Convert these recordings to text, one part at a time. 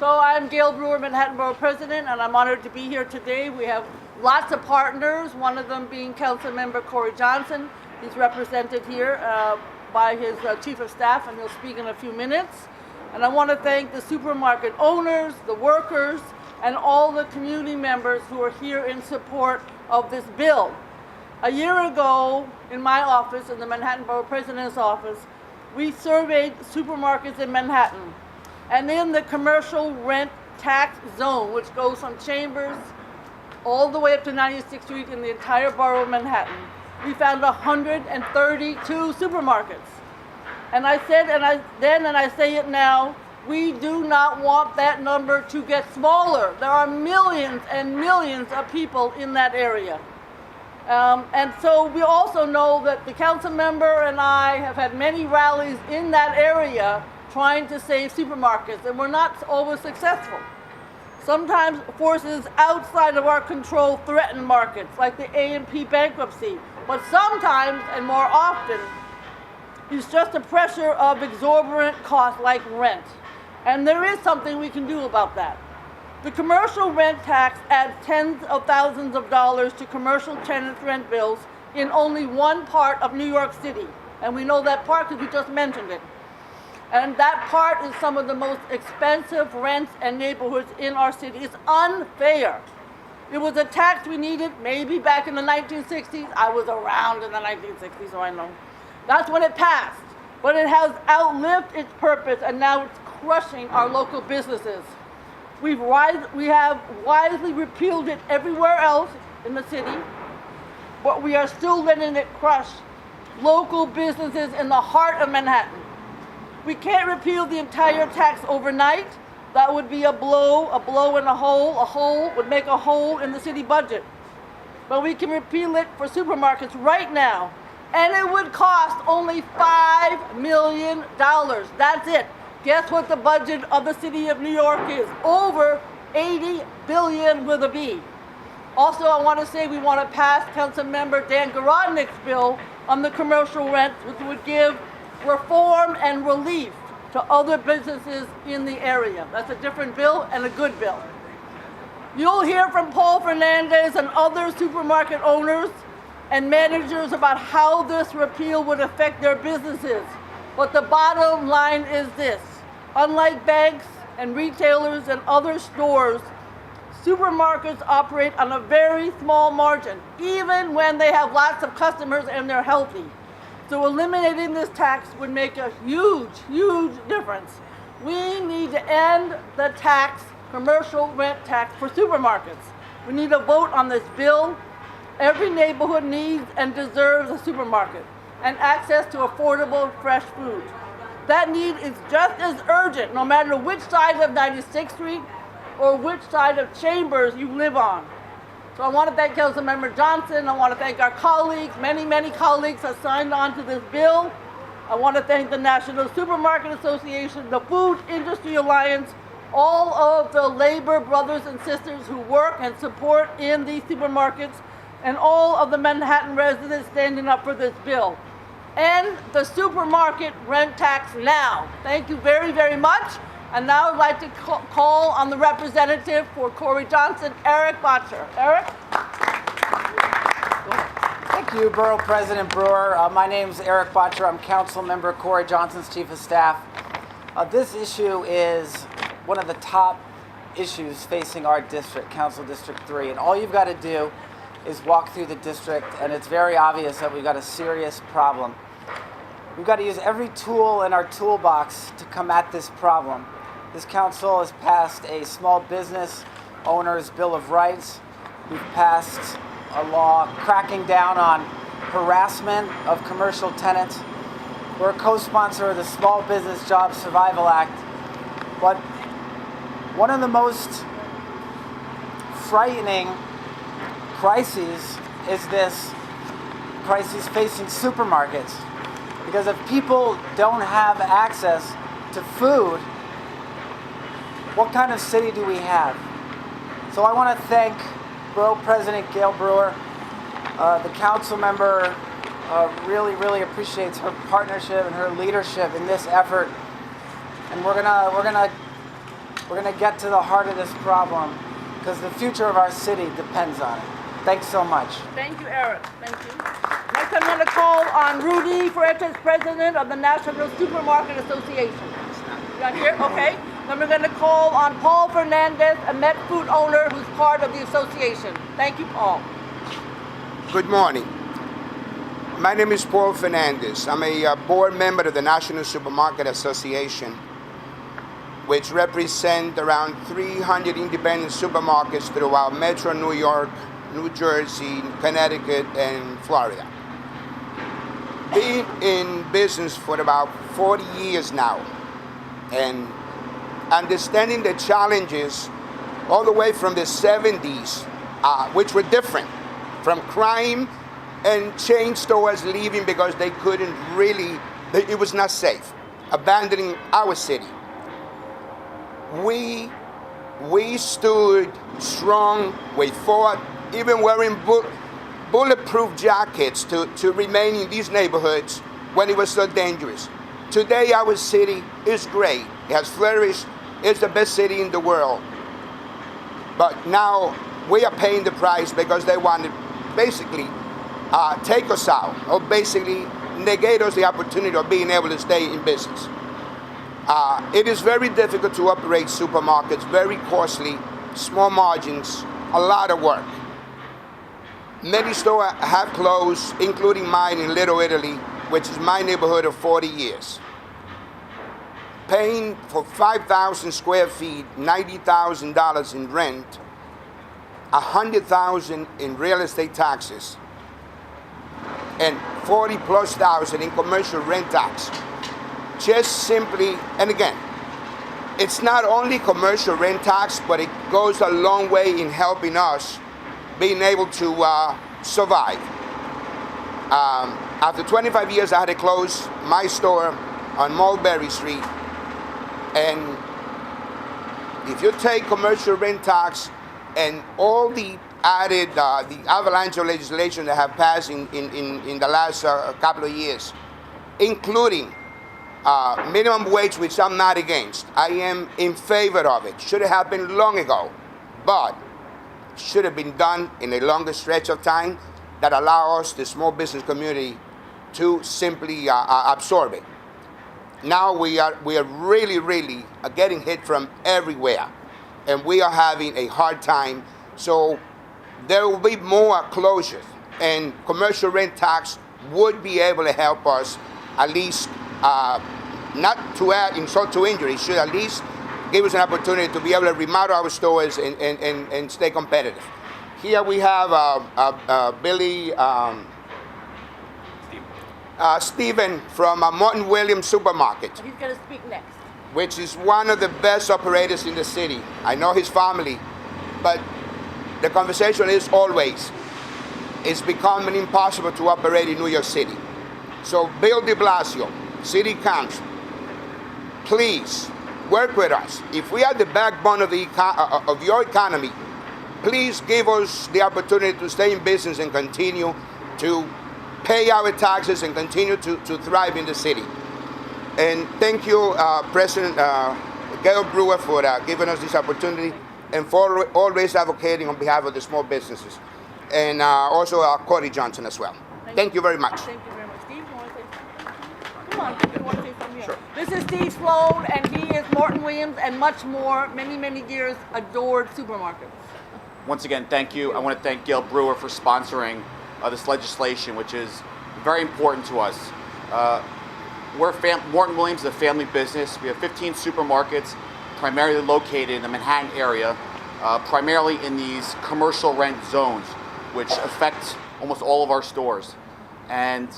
So I'm Gail Brewer, Manhattan Borough President, and I'm honored to be here today. We have lots of partners, one of them being Councilmember Corey Johnson. He's represented here by his Chief of Staff, and he'll speak in a few minutes. And I want to thank the supermarket owners, the workers, and all the community members who are here in support of this bill. A year ago, in my office, in the Manhattan Borough President's office, we surveyed supermarkets in Manhattan. And in the commercial rent tax zone, which goes from Chambers all the way up to 96th Street in the entire borough of Manhattan, we found 132 supermarkets. And I said, and I say it now, we do not want that number to get smaller. There are millions and millions of people in that area. And so we also know that the council member and I have had many rallies in that area trying to save supermarkets, and we're not always successful. Sometimes forces outside of our control threaten markets, like the A&P bankruptcy, but sometimes, and more often, it's just a pressure of exorbitant costs like rent. And there is something we can do about that. The commercial rent tax adds tens of thousands of dollars to commercial tenants' rent bills in only one part of New York City. And we know that part because we just mentioned it. And that part is some of the most expensive rents and neighborhoods in our city. It's unfair. It was a tax we needed maybe back in the 1960s. I was around in the 1960s, so I know. That's when it passed. But it has outlived its purpose, and now it's crushing our local businesses. We have wisely repealed it everywhere else in the city, but we are still letting it crush local businesses in the heart of Manhattan. We can't repeal the entire tax overnight. That would be a blow in a hole. A hole would make a hole in the city budget. But we can repeal it for supermarkets right now, and it would cost only $5 million. That's it. Guess what the budget of the city of New York is? Over $80 billion with a B. Also, I want to say we want to pass Councilmember Dan Garodnick's bill on the commercial rent, which would give reform and relief to other businesses in the area. That's a different bill and a good bill. You'll hear from Paul Fernandez and other supermarket owners and managers about how this repeal would affect their businesses. But the bottom line is this: unlike banks and retailers and other stores, supermarkets operate on a very small margin, even when they have lots of customers and they're healthy. So eliminating this tax would make a huge, huge difference. We need to end the tax, commercial rent tax for supermarkets. We need a vote on this bill. Every neighborhood needs and deserves a supermarket and access to affordable, fresh food. That need is just as urgent, no matter which side of 96th Street or which side of Chambers you live on. So I want to thank Councilmember Johnson. I want to thank our colleagues. Many, many colleagues have signed on to this bill. I want to thank the National Supermarket Association, the Food Industry Alliance, all of the labor brothers and sisters who work and support in these supermarkets, and all of the Manhattan residents standing up for this bill. End the supermarket rent tax now. Thank you very, very much. And now I'd like to call on the representative for Corey Johnson, Eric Botcher. Eric? Thank you, Borough President Brewer. My name is Eric Botcher. I'm Council Member Corey Johnson's Chief of Staff. This issue is one of the top issues facing our district, Council District 3. And all you've got to do is walk through the district, and it's very obvious that we've got a serious problem. We've got to use every tool in our toolbox to come at this problem. This council has passed a small business owner's Bill of Rights. We've passed a law cracking down on harassment of commercial tenants. We're a co-sponsor of the Small Business Job Survival Act. But one of the most frightening crises is this crisis facing supermarkets. Because if people don't have access to food, what kind of city do we have? So I want to thank Borough President Gail Brewer. The council member really appreciates her partnership and her leadership in this effort. And we're gonna We're going to get to the heart of this problem because the future of our city depends on it. Thanks so much. Thank you, Eric. Thank you. Next, I'm going to call on Rudy Fuertes, President of the National Supermarket Association. You got here? Okay. Then we're going to call on Paul Fernandez, a Met food owner who's part of the association. Thank you, Paul. Good morning. My name is Paul Fernandez. I'm a board member of the National Supermarket Association, which represent around 300 independent supermarkets throughout Metro New York, New Jersey, Connecticut, and Florida. Been in business for about 40 years now, and understanding the challenges all the way from the 70s, which were different, from crime and chain stores leaving because they couldn't really, it was not safe, abandoning our city. We stood strong, we fought, even wearing bulletproof jackets to remain in these neighborhoods when it was so dangerous. Today our city is great, it has flourished, it's the best city in the world. But now we are paying the price because they want to basically take us out, or basically negate us the opportunity of being able to stay in business. It is very difficult to operate supermarkets, very costly, small margins, a lot of work. Many stores have closed, including mine in Little Italy, which is my neighborhood of 40 years. Paying for 5,000 square feet, $90,000 in rent, $100,000 in real estate taxes, and 40+ thousand in commercial rent tax. Just simply, and again, it's not only commercial rent tax, but it goes a long way in helping us being able to survive. After 25 years, I had to close my store on Mulberry Street. And if you take commercial rent tax and all the added, the avalanche of legislation that have passed in the last couple of years, including minimum wage, which I'm not against. I am in favor of it. Should have happened long ago, but should have been done in a longer stretch of time that allow us, the small business community, to simply absorb it. Now we are really getting hit from everywhere, and we are having a hard time. So there will be more closures, and commercial rent tax would be able to help us at least, not to add insult to injury, should at least give us an opportunity to be able to remodel our stores and stay competitive. Here we have Billy, Stephen from Morton Williams Supermarket. He's going to speak next. Which is one of the best operators in the city. I know his family, but the conversation is always, it's becoming impossible to operate in New York City. So Bill de Blasio, City Council, please work with us. If we are the backbone of your economy, please give us the opportunity to stay in business and continue to pay our taxes and continue to thrive in the city. And thank you, President Gail Brewer, for giving us this opportunity and for always advocating on behalf of the small businesses. And also Corey Johnson as well. Thank you very much. Thank you very much. Steve, you want to say something? Come on, you want to say something? Sure. This is Steve Sloan, and he is Morton Williams and much more, many years adored supermarkets. Once again, thank you. I want to thank Gail Brewer for sponsoring this legislation, which is very important to us. Morton Williams is a family business. We have 15 supermarkets, primarily located in the Manhattan area, primarily in these commercial rent zones, which affect almost all of our stores. And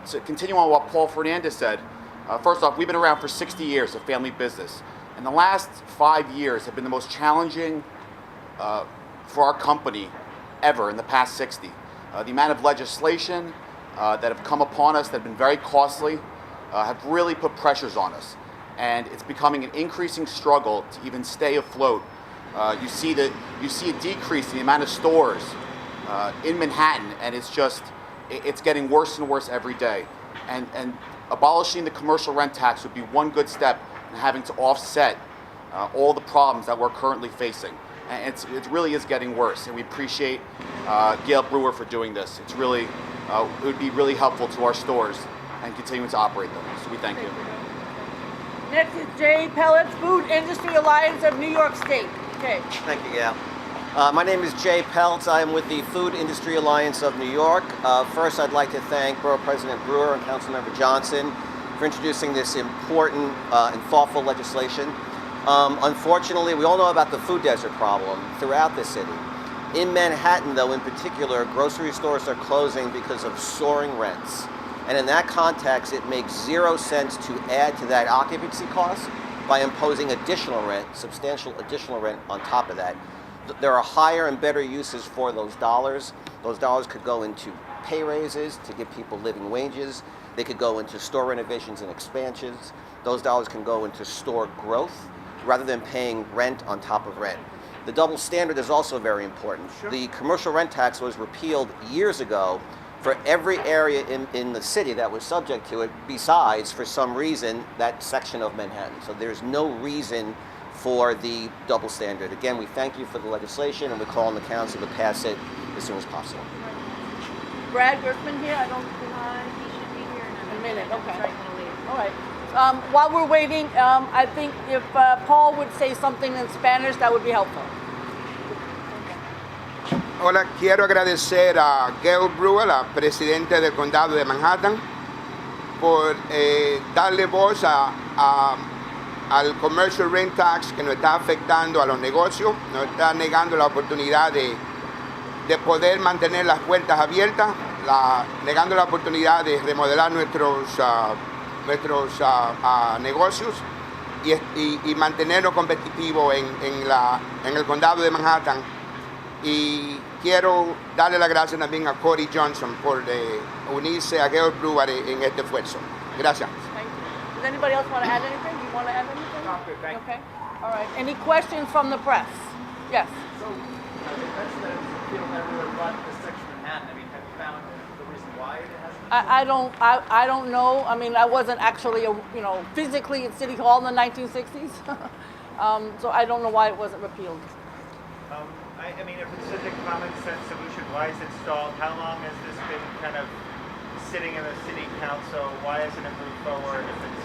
to continue on what Paul Fernandez said, first off, we've been around for 60 years, a family business. And the last 5 years have been the most challenging for our company ever in the past 60. The amount of legislation that have come upon us that have been very costly have really put pressures on us. And it's becoming an increasing struggle to even stay afloat. You see a decrease in the amount of stores in Manhattan, and it's getting worse and worse every day. And abolishing the commercial rent tax would be one good step in having to offset all the problems that we're currently facing. And it really is getting worse, and we appreciate Gail Brewer for doing this. It's really, it would be really helpful to our stores and continuing to operate them. So we thank you. Next is Jay Pellet's Food Industry Alliance of New York State. Okay. Thank you, Gail. My name is Jay Peltz. I am with the Food Industry Alliance of New York. First, I'd like to thank Borough President Brewer and Councilmember Johnson for introducing this important and thoughtful legislation. Unfortunately, we all know about the food desert problem throughout the city. In Manhattan, though, in particular, grocery stores are closing because of soaring rents. And in that context, it makes zero sense to add to that occupancy cost by imposing additional rent, substantial additional rent on top of that. There are higher and better uses for those dollars. Those dollars could go into pay raises to give people living wages. They could go into store renovations and expansions. Those dollars can go into store growth rather than paying rent on top of rent. The double standard is also very important. Sure. The commercial rent tax was repealed years ago for every area in the city that was subject to it, besides, for some reason, that section of Manhattan. So there's no reason for the double standard. Again, we thank you for the legislation, and we call on the council to pass it as soon as possible. Brad Gerstmann here. I don't. He should be here in A minute. Okay. He's right gonna leave. All right. While we're waiting, I think if Paul would say something in Spanish, that would be helpful. Hola, quiero agradecer a Gail Brewer, la presidenta del condado de Manhattan, por darle voz al commercial rent tax que nos está afectando a los negocios, nos está negando la oportunidad de poder mantener las puertas abiertas, negando la oportunidad de remodelar nuestros negocios y mantenernos competitivos en el condado de Manhattan. Y quiero darle las gracias también a Corey Johnson por unirse a Gail Brewer en este esfuerzo. Gracias. Thank you. Does anybody else want to add anything? Do you want to add anything? No, good, thank you. Okay. All right. Any questions from the press? Yes. So, they mentioned that it was repealed everywhere but this section of Manhattan. I mean, have you found the reason why it hasn't been? I don't know. I mean, I wasn't actually, physically at City Hall in the 1960s. So I don't know why it wasn't repealed. I mean, if it's such a common sense solution, why is it stalled? How long has this been kind of sitting in the city council? Why hasn't it moved forward?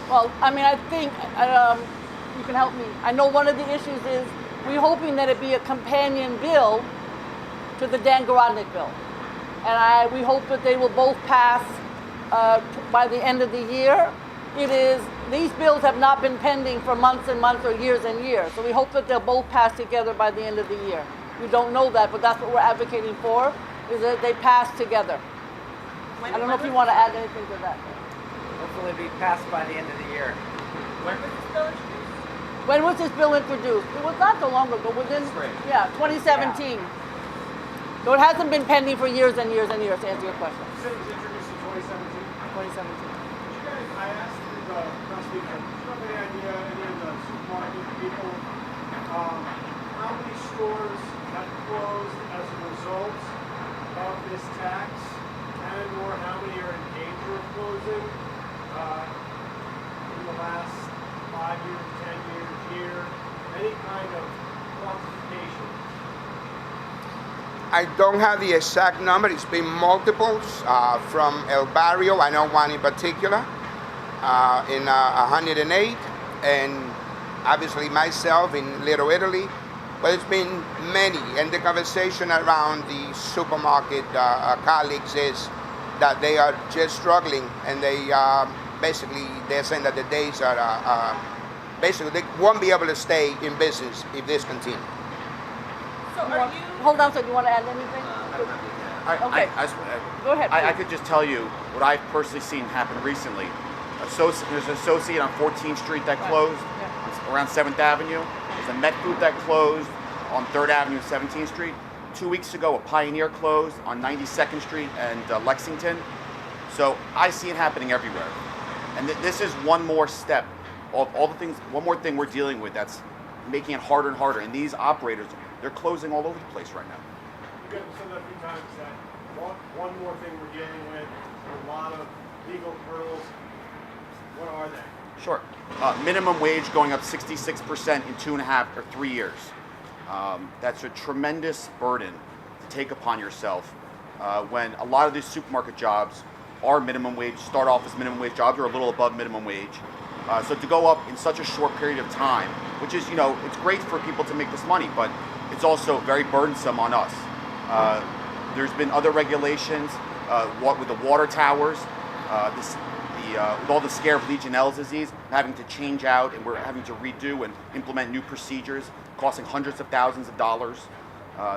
Well, I mean, I think you can help me. I know one of the issues is we're hoping that it be a companion bill to the Dan Garodnick bill. And we hope that they will both pass by the end of the year. These bills have not been pending for months and months or years and years. So we hope that they'll both pass together by the end of the year. We don't know that, but that's what we're advocating for, is that they pass together. I don't know if you want to add anything to that. Hopefully be passed by the end of the year. When was this bill introduced? When was this bill introduced? It was not so long ago, within, Spring. 2017. So it hasn't been pending for years and years and years, to answer your question. You said it was introduced in 2017? 2017. I asked the prosecutor, do you have any idea, any of the supermarket people, how many stores have closed as a result of this tax, and or how many are in danger of closing in the last 5 years, 10 years, year, any kind of quantification? I don't have the exact number. It's been multiples from El Barrio. I know one in particular in 108, and obviously myself in Little Italy. But it's been many, and the conversation around the supermarket colleagues is that they are just struggling, and they're saying that the days are basically they won't be able to stay in business if this continues. So are you? Hold on, so do you want to add anything? Okay. Go ahead. I could just tell you what I've personally seen happen recently. There's an associate on 14th Street that closed around 7th Avenue. There's a Met Food that closed on 3rd Avenue, 17th Street. 2 weeks ago, a Pioneer closed on 92nd Street and Lexington. So I see it happening everywhere. And this is one more step of all the things, one more thing we're dealing with that's making it harder and harder. And these operators, they're closing all over the place right now. You guys have said that a few times, that one more thing we're dealing with, a lot of legal hurdles. What are they? Sure. Minimum wage going up 66% in 2.5 or 3 years. That's a tremendous burden to take upon yourself when a lot of these supermarket jobs are minimum wage, start off as minimum wage jobs or a little above minimum wage. So to go up in such a short period of time, which is, it's great for people to make this money, but it's also very burdensome on us. There's been other regulations, what with the water towers, with all the scare of Legionella disease, having to change out, and we're having to redo and implement new procedures, costing hundreds of thousands of dollars.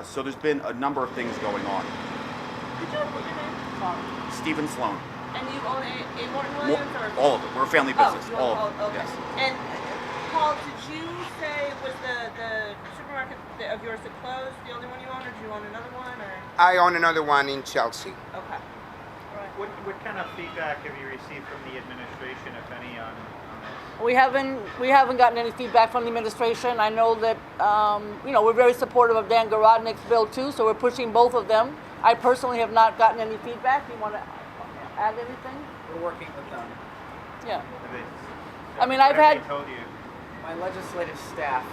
So there's been a number of things going on. Could you repeat your name? Stephen Sloan. And you own a Morton Williams or? All of it. We're a family business. You all own, of it. okay. Yes. And Paul, did you say was the supermarket of yours that closed the only one you own, or do you own another one, or? I own another one in Chelsea. Okay. What kind of feedback have you received from the administration, if any, on this? We haven't gotten any feedback from the administration. I know that we're very supportive of Dan Garodnick's bill too, so we're pushing both of them. I personally have not gotten any feedback. Do you want to add anything? We're working with them. Yeah. Have I mean, what I've have had- they told you? My legislative staff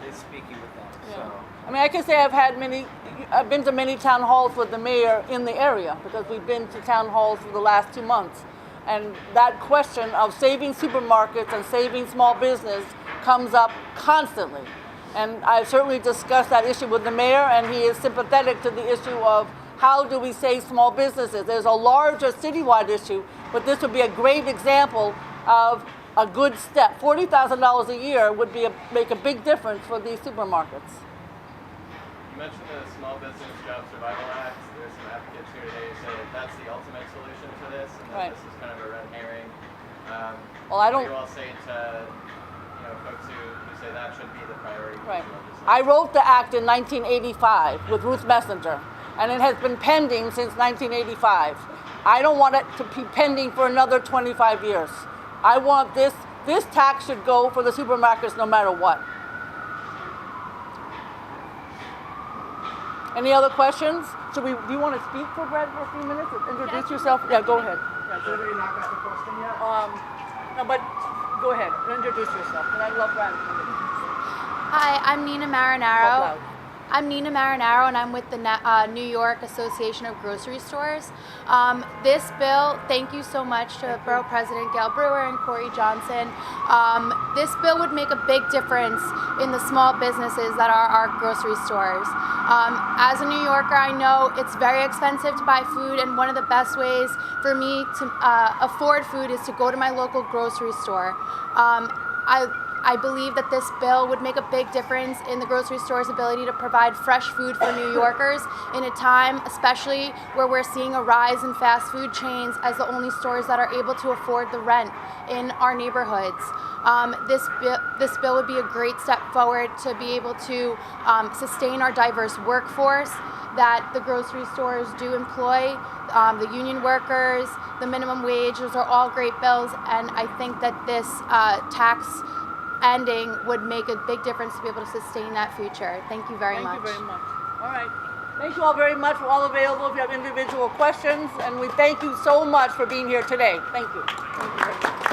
is speaking with them. Yeah. So I mean, I can say I've been to many town halls with the mayor in the area because we've been to town halls for the last 2 months. And that question of saving supermarkets and saving small business comes up constantly. And I've certainly discussed that issue with the mayor, and he is sympathetic to the issue of how do we save small businesses. There's a larger citywide issue, but this would be a great example of a good step. $40,000 a year would make a big difference for these supermarkets. You mentioned the Small Business Job Survival Act. There's some advocates here today who say that that's the ultimate solution to this, and that Right. this is kind of a red herring. Well, I don't. What do you all say to folks who say that should be the priority for Right. small business? I wrote the act in 1985 with Ruth Messenger, and it has been pending since 1985. I don't want it to be pending for another 25 years. I want this tax should go for the supermarkets no matter what. Any other questions? Do you want to speak for Brad for a few minutes? Introduce yourself? Yeah, go ahead. Anybody not got the question yet? No, but go ahead. Introduce yourself. And I love Brad. Hi, I'm Nina Marinaro. Talk loud. I'm Nina Marinaro, and I'm with the New York Association of Grocery Stores. This bill, thank you so much to Borough President Gail Brewer and Corey Johnson. This bill would make a big difference in the small businesses that are our grocery stores. As a New Yorker, I know it's very expensive to buy food, and one of the best ways for me to afford food is to go to my local grocery store. I believe that this bill would make a big difference in the grocery store's ability to provide fresh food for New Yorkers in a time, especially where we're seeing a rise in fast food chains as the only stores that are able to afford the rent in our neighborhoods. This bill would be a great step forward to be able to sustain our diverse workforce that the grocery stores do employ. The union workers, the minimum wage, those are all great bills, and I think that this tax ending would make a big difference to be able to sustain that future. Thank you very much. Thank you very much. All right. Thank you all very much. We're all available if you have individual questions, and we thank you so much for being here today. Thank you. Thank you very much.